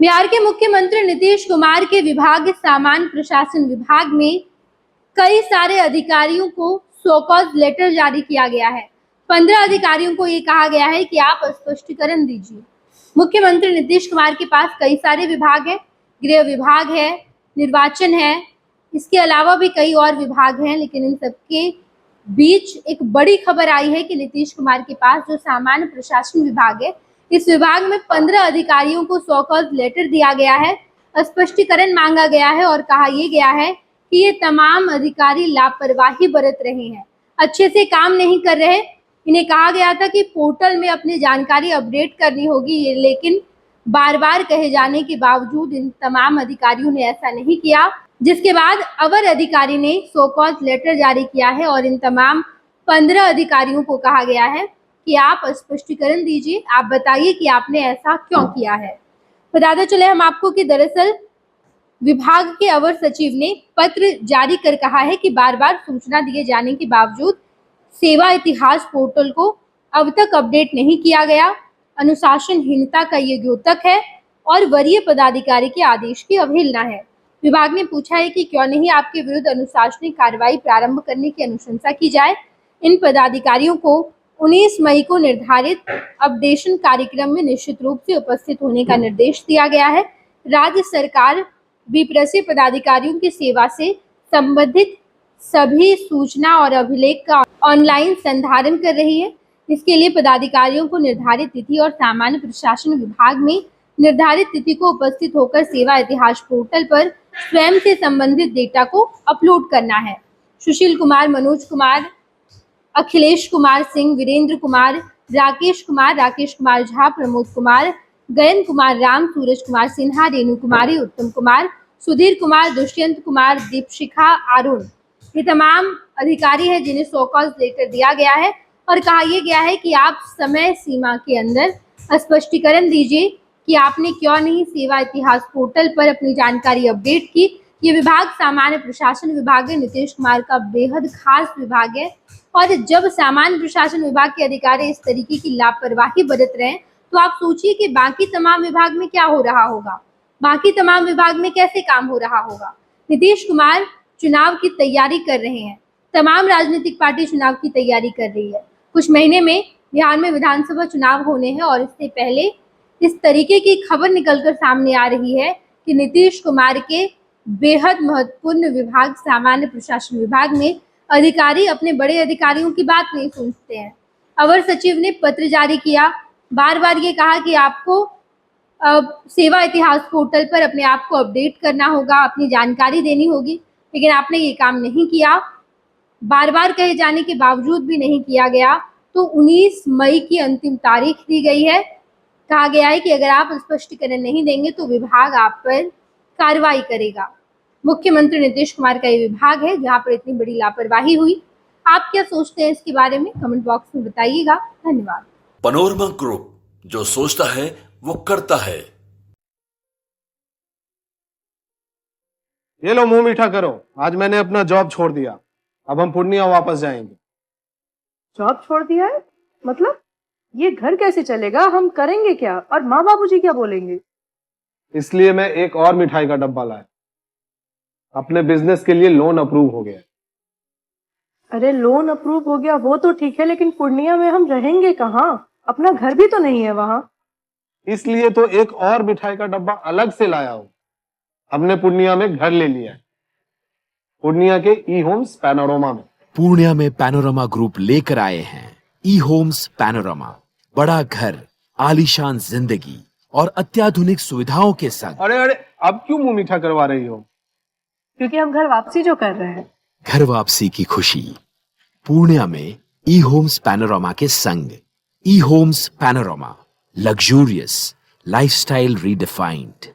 बिहार के मुख्यमंत्री नीतीश कुमार के विभाग सामान्य प्रशासन विभाग में कई सारे अधिकारियों को सो कॉज लेटर जारी किया गया है। 15 अधिकारियों को ये कहा गया है कि आप स्पष्टीकरण दीजिए। मुख्यमंत्री नीतीश कुमार के पास कई सारे विभाग है, गृह विभाग है, निर्वाचन है, इसके अलावा भी कई और विभाग हैं, लेकिन इन सबके बीच एक बड़ी खबर आई है कि नीतीश कुमार के पास जो सामान्य प्रशासन विभाग है, इस विभाग में 15 अधिकारियों को सो कॉज लेटर दिया गया है, स्पष्टीकरण मांगा गया है और कहा यह गया है कि ये तमाम अधिकारी लापरवाही बरत रहे हैं, अच्छे से काम नहीं कर रहे। इन्हें कहा गया था कि पोर्टल में अपनी जानकारी अपडेट करनी होगी, लेकिन बार बार कहे जाने के बावजूद इन तमाम अधिकारियों ने ऐसा नहीं किया, जिसके बाद अवर अधिकारी ने सो कॉज लेटर जारी किया है और इन तमाम 15 अधिकारियों को कहा गया है कि आप स्पष्टीकरण दीजिए, आप बताइए कि आपने ऐसा क्यों किया है। बताते चले हम आपको कि दरअसल विभाग के अवर सचिव ने पत्र जारी कर कहा है कि बार बार सूचना दिए जाने के बावजूद सेवा इतिहास पोर्टल को अब तक अपडेट नहीं किया गया, अनुशासनहीनता का ये द्योतक है और वरीय पदाधिकारी के आदेश की अवहेलना है। विभाग ने पूछा है कि क्यों नहीं आपके विरुद्ध अनुशासनिक कार्रवाई प्रारंभ करने की अनुशंसा की जाए। इन पदाधिकारियों को 19 मई को निर्धारित अपडेशन कार्यक्रम में निश्चित रूप से उपस्थित होने का निर्देश दिया गया है। राज्य सरकार विप्रसी पदाधिकारियों की सेवा से संबंधित सभी सूचना और अभिलेख का ऑनलाइन संधारण कर रही है। इसके लिए पदाधिकारियों को निर्धारित तिथि और सामान्य प्रशासन विभाग में निर्धारित तिथि को उपस्थित होकर सेवा इतिहास पोर्टल पर स्वयं से संबंधित डेटा को अपलोड करना है। सुशील कुमार, मनोज कुमार, अखिलेश कुमार सिंह, वीरेंद्र कुमार, राकेश कुमार झा, प्रमोद कुमार, गयन कुमार राम, सूरज कुमार सिन्हा, रेणु कुमारी, उत्तम कुमार, सुधीर कुमार, दुष्यंत कुमार, दीपशिखा, अरुण, ये तमाम अधिकारी हैं जिन्हें सो कॉज लेटर दिया गया है और कहा यह गया है कि आप समय सीमा के अंदर स्पष्टीकरण दीजिए कि आपने क्यों नहीं सेवा इतिहास पोर्टल पर अपनी जानकारी अपडेट की। ये विभाग सामान्य प्रशासन विभाग है, नीतीश कुमार का बेहद खास विभाग है और जब सामान्य प्रशासन विभाग के अधिकारी इस तरीके की लापरवाही बरत रहे हैं तो आप सोचिए कि बाकी तमाम विभाग में क्या हो रहा होगा, बाकी तमाम विभाग में कैसे काम हो रहा होगा। नीतीश कुमार चुनाव की तैयारी कर रहे हैं, तमाम राजनीतिक पार्टी चुनाव की तैयारी कर रही है। कुछ महीने में बिहार में विधानसभा चुनाव होने हैं और इससे पहले इस तरीके की खबर निकलकर सामने आ रही है कि नीतीश कुमार के बेहद महत्वपूर्ण विभाग सामान्य प्रशासन विभाग में अधिकारी अपने बड़े अधिकारियों की बात नहीं सुनते हैं। अवर सचिव ने पत्र जारी किया, बार बार ये कहा कि आपको सेवा इतिहास पोर्टल पर अपने आप को अपडेट करना होगा, अपनी जानकारी देनी होगी, लेकिन आपने ये काम नहीं किया। बार बार कहे जाने के बावजूद भी नहीं किया गया। तो 19 मई की अंतिम तारीख दी गई है। कहा गया है कि अगर आप स्पष्टीकरण नहीं देंगे तो विभाग आप पर कार्रवाई करेगा। मुख्यमंत्री नीतीश कुमार का ये विभाग है जहां पर इतनी बड़ी लापरवाही हुई। आप क्या सोचते हैं इसके बारे में कमेंट बॉक्स में बताइएगा। धन्यवाद। पैनोरमा ग्रुप, जो सोचता है वो करता है। ये लो मुंह मीठा करो, आज मैंने अपना जॉब छोड़ दिया, अब हम पूर्णिया वापस जाएंगे। जॉब छोड़ दिया है? मतलब ये घर कैसे चलेगा, हम करेंगे क्या और माँ बाबूजी क्या बोलेंगे? इसलिए मैं एक और मिठाई का डब्बा लाया, अपने बिजनेस के लिए लोन अप्रूव हो गया। अरे लोन अप्रूव हो गया वो तो ठीक है, लेकिन पूर्णिया में हम रहेंगे कहाँ? अपना घर भी तो नहीं है वहाँ। इसलिए तो एक और मिठाई का डब्बा अलग से लाया हूँ। हमने पूर्णिया में घर ले लिया है, पूर्णिया के ई होम्स पैनोरमा में। पूर्णिया में पैनोरमा ग्रुप लेकर आए हैं ई होम्स पैनोरमा, बड़ा घर, आलीशान जिंदगी और अत्याधुनिक सुविधाओं के संग। अरे अब क्यों मुंह मीठा करवा रही हो? क्योंकि हम घर वापसी जो कर रहे हैं। घर वापसी की खुशी पूर्णिया में ई होम्स पैनोरमा के संग। E homes panorama, luxurious lifestyle redefined.